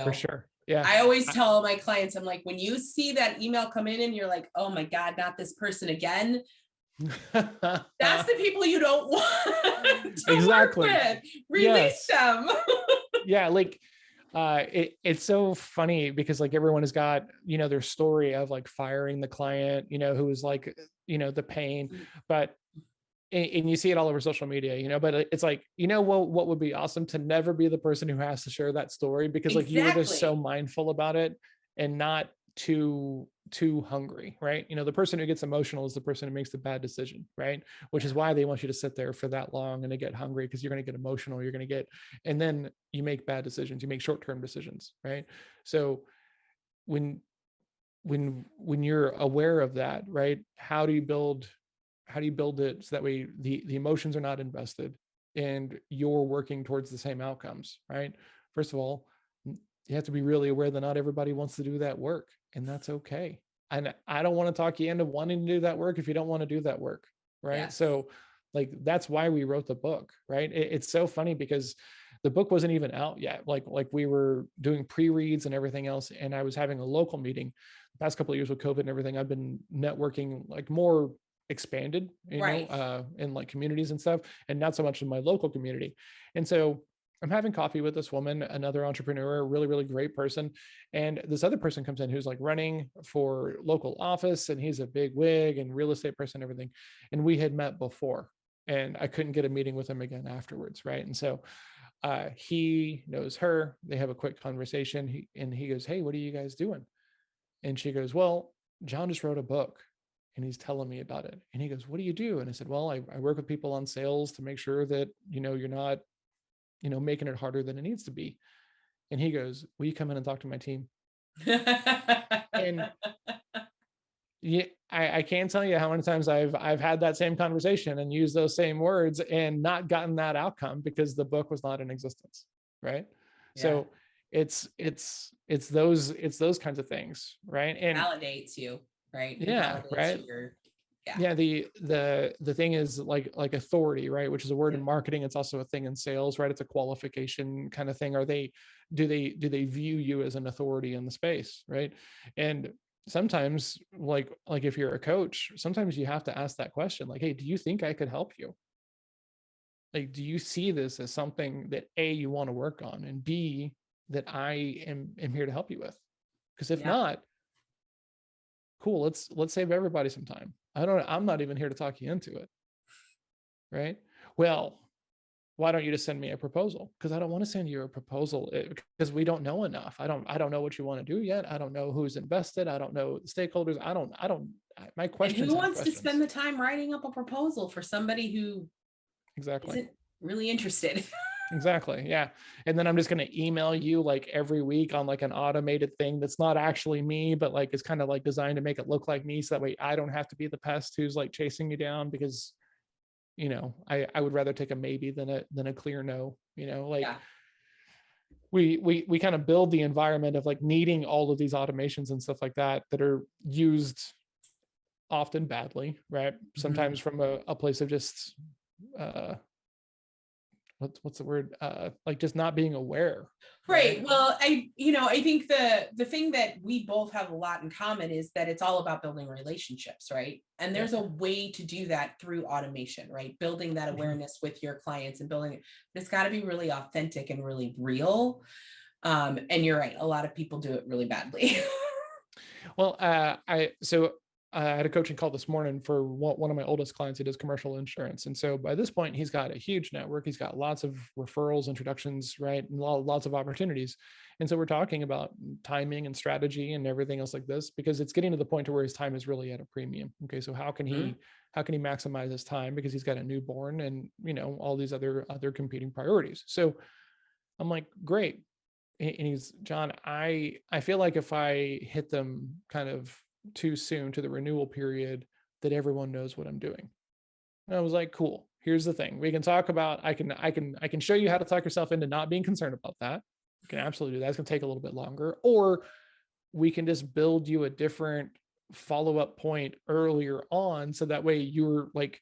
For sure. Yeah. I always tell my clients, I'm like, when you see that email come in and you're like, oh my God, not this person again. That's the people you don't want to work with. Release them. Yeah. Like, it's so funny because like everyone has got, their story of like firing the client, who was like, the pain, but, and you see it all over social media, but it's like, what would be awesome to never be the person who has to share that story, because like you were just so mindful about it and not too hungry, right? The person who gets emotional is the person who makes the bad decision, right? Which is why they want you to sit there for that long and to get hungry, because you're going to get emotional, and then you make bad decisions, you make short-term decisions, right? So when you're aware of that, right, how do you build it so that way the emotions are not invested and you're working towards the same outcomes, right? First of all, you have to be really aware that not everybody wants to do that work, and that's okay. And I don't want to talk you into wanting to do that work if you don't want to do that work, right? Yes. So like, that's why we wrote the book, right? It's so funny because the book wasn't even out yet. Like we were doing pre-reads and everything else, and I was having a local meeting. The past couple of years with COVID and everything, I've been networking like more expanded, Right. in like communities and stuff, and not so much in my local community. And so I'm having coffee with this woman, another entrepreneur, really, really great person. And this other person comes in who's like running for local office, and he's a big wig and real estate person, everything. And we had met before, and I couldn't get a meeting with him again afterwards, right? And so he knows her. They have a quick conversation. He goes, "Hey, what are you guys doing?" And she goes, "Well, John just wrote a book and he's telling me about it." And he goes, "What do you do?" And I said, "Well, I work with people on sales to make sure that, you're not, making it harder than it needs to be." And he goes, "Will you come in and talk to my team?" And yeah, I can't tell you how many times I've had that same conversation and used those same words and not gotten that outcome because the book was not in existence, right? Yeah. So it's those kinds of things, right? And validates you, right? yeah, right. Yeah, the thing is like authority, right? Which is a word in marketing. It's also a thing in sales, right? It's a qualification kind of thing. Do they view you as an authority in the space, right? And sometimes like if you're a coach, sometimes you have to ask that question, like, "Hey, do you think I could help you? Like, do you see this as something that A, you want to work on, and B, that I am here to help you with? Because if not, cool, let's save everybody some time. I'm not even here to talk you into it." Right? Well, why don't you just send me a proposal? Because I don't want to send you a proposal because we don't know enough. I don't know what you want to do yet. I don't know who's invested. I don't know the stakeholders. My questions. And who wants to spend the time writing up a proposal for somebody who isn't really interested? Exactly. Yeah. And then I'm just going to email you like every week on like an automated thing that's not actually me, but like it's kind of like designed to make it look like me. So that way I don't have to be the pest who's like chasing you down, because I would rather take a maybe than a clear no. We kind of build the environment of like needing all of these automations and stuff like that are used often badly, right? Sometimes from a place of just what's the word, like just not being aware, right? Well, I think the thing that we both have a lot in common is that it's all about building relationships, right? And there's a way to do that through automation, right? Building that awareness with your clients and building it, but it's got to be really authentic and really real. And you're right, a lot of people do it really badly. Well, I had a coaching call this morning for one of my oldest clients. He does commercial insurance. And so by this point, he's got a huge network. He's got lots of referrals, introductions, right? And lots of opportunities. And so we're talking about timing and strategy and everything else like this, because it's getting to the point to where his time is really at a premium. Okay. So how can he maximize his time? Because he's got a newborn and, all these other competing priorities. So I'm like, great. And he's, "John, I feel like if I hit them kind of too soon to the renewal period, that everyone knows what I'm doing." And I was like, "Cool. Here's the thing. We can talk about, I can show you how to talk yourself into not being concerned about that. You can absolutely do that. It's going to take a little bit longer, or we can just build you a different follow-up point earlier on. So that way you're like,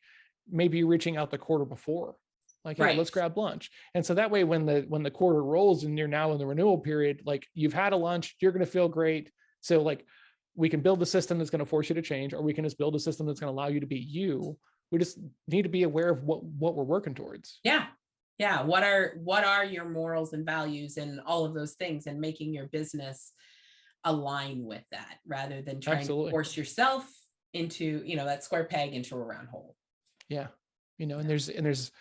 maybe reaching out the quarter before, like, "Hey, let's grab lunch." And so that way, when the quarter rolls and you're now in the renewal period, like you've had a lunch, you're going to feel great. So like, we can build a system that's going to force you to change, or we can just build a system that's going to allow you to be you. We just need to be aware of what we're working towards. Yeah. What are your morals and values and all of those things, and making your business align with that, rather than trying to force yourself into, that square peg into a round hole. Yeah. And there's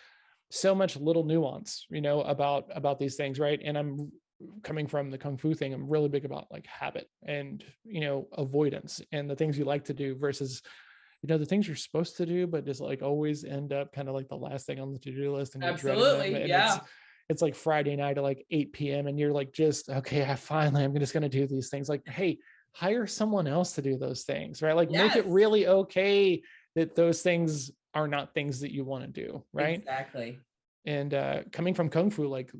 so much little nuance, about these things. Right. And coming from the Kung Fu thing, I'm really big about like habit and, avoidance and the things you like to do versus, the things you're supposed to do, but just like always end up kind of like the last thing on the to-do list and you're dreading them. Absolutely. And Yeah. it's like Friday night at like 8 p.m. and you're like, okay, I'm just going to do these things. Like, hey, hire someone else to do those things, right? Like make it Yes. really okay that those things are not things that you want to do, right? Exactly. And coming from Kung Fu, like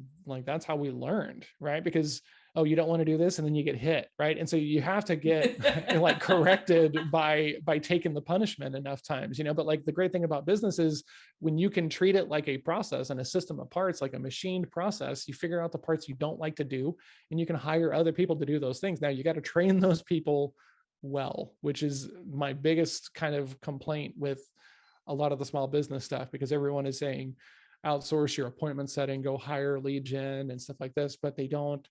that's how we learned, right? Because, oh, you don't want to do this, and then you get hit, right? And so you have to get like corrected by taking the punishment enough times, But like the great thing about business is when you can treat it like a process and a system of parts, like a machined process, you figure out the parts you don't like to do, and you can hire other people to do those things. Now you got to train those people well, which is my biggest kind of complaint with a lot of the small business stuff, because everyone is saying outsource your appointment setting, go hire lead gen and stuff like this, but they don't.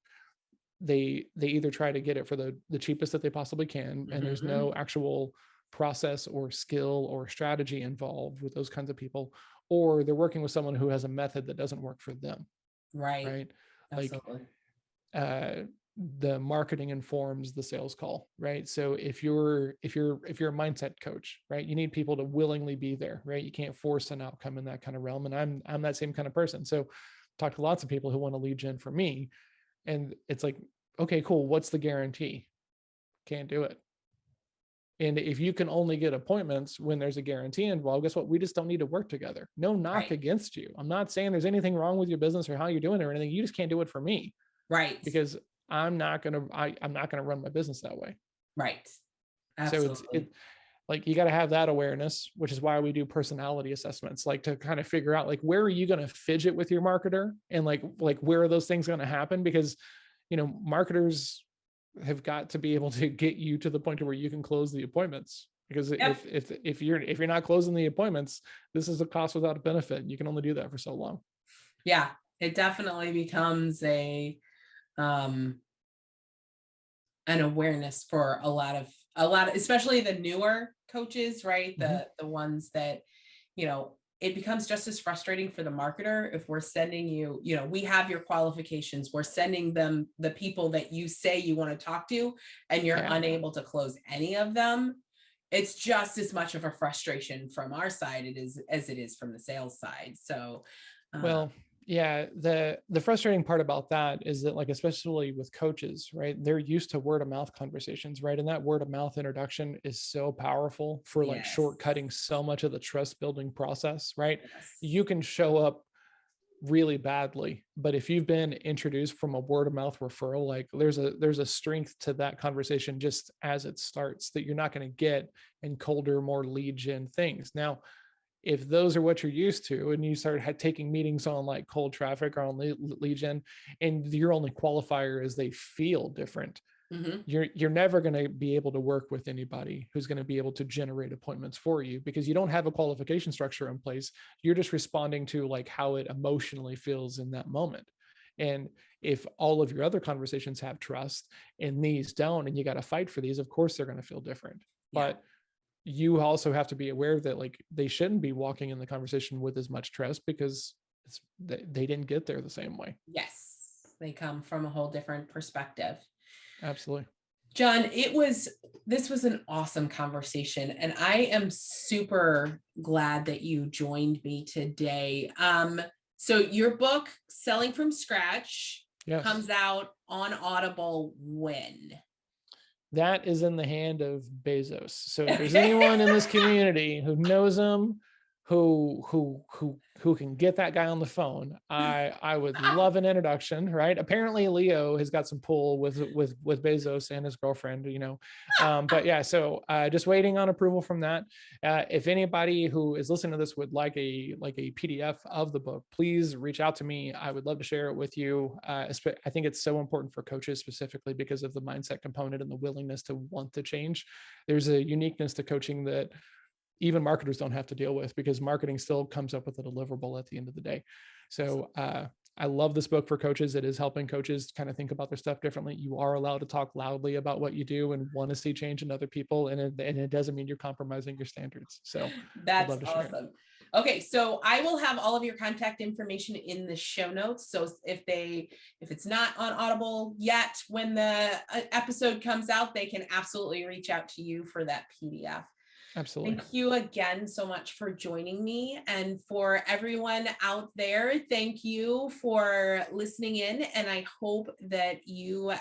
They either try to get it for the cheapest that they possibly can, and there's no actual process or skill or strategy involved with those kinds of people, or they're working with someone who has a method that doesn't work for them. Right. Absolutely. Like the marketing informs the sales call, right? So if you're a mindset coach, right, you need people to willingly be there, right? You can't force an outcome in that kind of realm. And I'm that same kind of person. So talk to lots of people who want to lead gen for me, and it's like, okay, cool, what's the guarantee? Can't do it. And if you can only get appointments when there's a guarantee involved, guess what? We just don't need to work together. No knock against you. I'm not saying there's anything wrong with your business or how you're doing it or anything. You just can't do it for me. Right. Because I'm not going to run my business that way. Right. Absolutely. So it's like, you got to have that awareness, which is why we do personality assessments, like to kind of figure out like, where are you going to fidget with your marketer, and like where are those things going to happen? Because, marketers have got to be able to get you to the point where you can close the appointments. Because if you're not closing the appointments, this is a cost without a benefit. You can only do that for so long. Yeah, it definitely becomes an awareness for a lot of, especially the newer coaches, right? The ones that, it becomes just as frustrating for the marketer if we're sending you, we have your qualifications, we're sending them the people that you say you want to talk to, and you're unable to close any of them. It's just as much of a frustration from our side as it is from the sales side. So, well, yeah, the frustrating part about that is that, like, especially with coaches, right? They're used to word of mouth conversations, right? And that word of mouth introduction is so powerful for like shortcutting so much of the trust building process, right? You can show up really badly, but if you've been introduced from a word of mouth referral, like there's a strength to that conversation just as it starts that you're not going to get in colder, more lead gen things. Now, if those are what you're used to, and you start taking meetings on like cold traffic or on lead gen, and your only qualifier is they feel different, you're never going to be able to work with anybody who's going to be able to generate appointments for you, because you don't have a qualification structure in place. You're just responding to like how it emotionally feels in that moment. And if all of your other conversations have trust and these don't, and you got to fight for these, of course they're going to feel different. But you also have to be aware that like they shouldn't be walking in the conversation with as much trust, because they didn't get there the same way. Yes, they come from a whole different perspective. Absolutely. John, this was an awesome conversation, and I am super glad that you joined me today. So your book, Selling from Scratch, comes out on Audible when? That is in the hand of Bezos. So if there's anyone in this community who knows him, who can get that guy on the phone, I would love an introduction, right? Apparently Leo has got some pull with Bezos and his girlfriend, but yeah, so just waiting on approval from that. If anybody who is listening to this would like a PDF of the book, please reach out to me. I would love to share it with you. I think it's so important for coaches, specifically because of the mindset component and the willingness to want to change. There's a uniqueness to coaching that even marketers don't have to deal with, because marketing still comes up with a deliverable at the end of the day. So I love this book for coaches. It is helping coaches kind of think about their stuff differently. You are allowed to talk loudly about what you do and want to see change in other people. And it doesn't mean you're compromising your standards. So that's awesome. Okay, so I will have all of your contact information in the show notes. So if it's not on Audible yet, when the episode comes out, they can absolutely reach out to you for that PDF. Absolutely. Thank you again so much for joining me. And for everyone out there, thank you for listening in. And I hope that you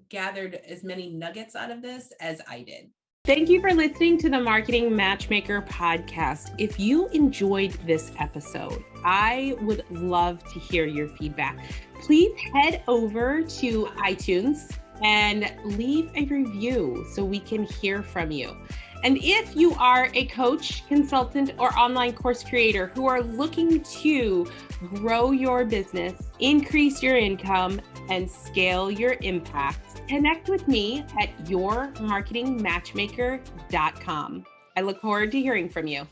gathered as many nuggets out of this as I did. Thank you for listening to the Marketing Matchmaker podcast. If you enjoyed this episode, I would love to hear your feedback. Please head over to iTunes and leave a review so we can hear from you. And if you are a coach, consultant, or online course creator who are looking to grow your business, increase your income, and scale your impact, connect with me at yourmarketingmatchmaker.com. I look forward to hearing from you.